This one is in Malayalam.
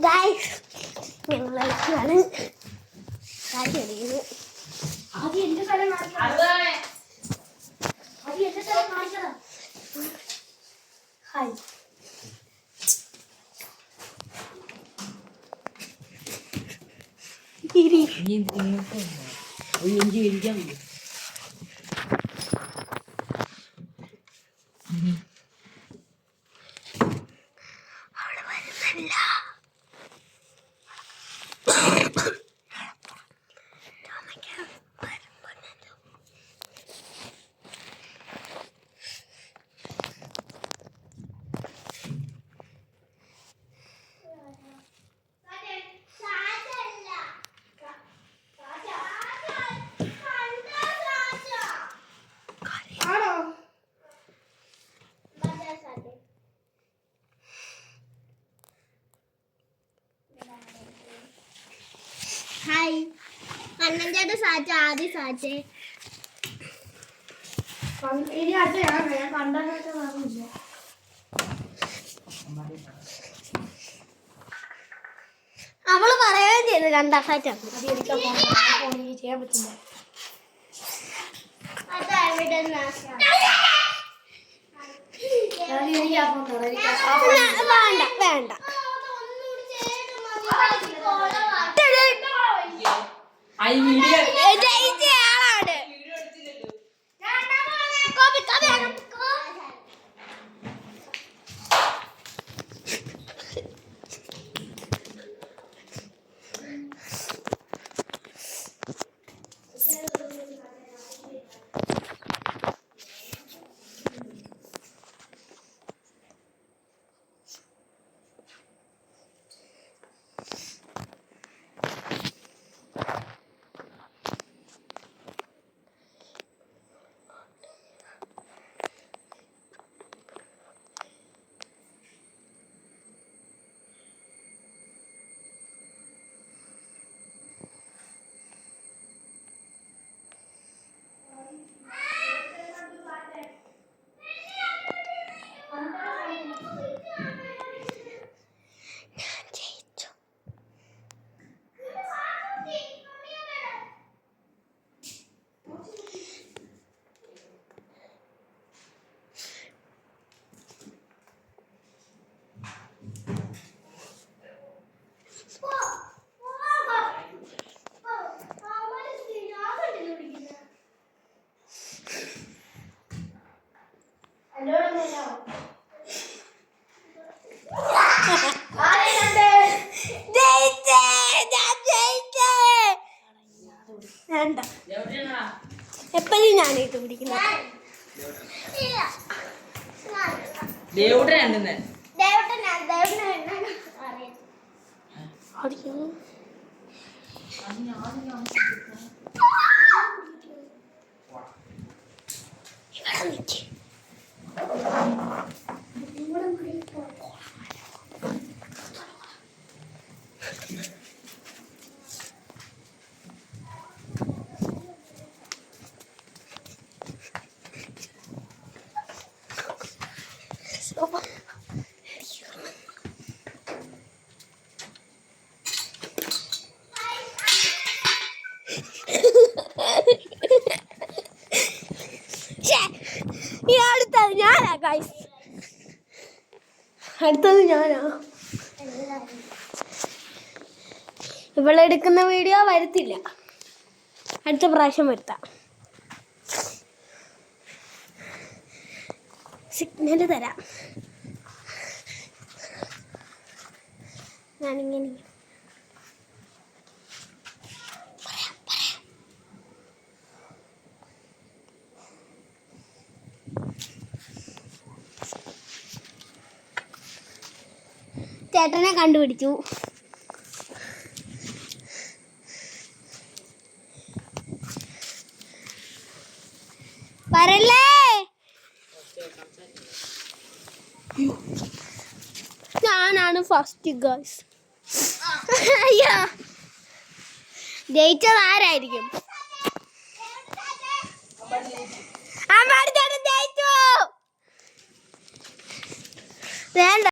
ഗൈസ് ഞങ്ങളാണ് കാണിക്കുന്നത്. ആദ്യം എന്റെ സ്ഥലം കാണിച്ചതാ. ഹായ് അവള് വരുന്നില്ല. ഹായ് കണ്ണഞ്ചേട്ട സാച്ച ആദ്യ സാച്ചേ ഇനി അടുത്ത ഞാൻ കണ്ടായിട്ട് പറഞ്ഞില്ല. അവള് പറയുകയും ചെയ്തു കണ്ടാ സാച്ചാണ്. ചെയ്യാൻ പറ്റില്ല. വേണ്ട വേണ്ട എപ്പോഴും ഞാനിട്ട് പിടിക്കുന്ന അടുത്തത് ഞാനാ ഗൈസ്. അടുത്തത് ഞാനാ. ഇവളെടുക്കുന്ന വീഡിയോ വരുത്തില്ല, അടുത്ത പ്രാവശ്യം വരുത്താം. സിഗ്നൽ തരാം. ഞാനിങ്ങനെ ചേട്ടനെ കണ്ടുപിടിച്ചു. വരല്ലേ, ഞാനാണ് ഫസ്റ്റ് ഗേൾസ്. അയ്യോ, ജയിച്ചത് ആരായിരിക്കും? ജയിച്ചു. വേണ്ട.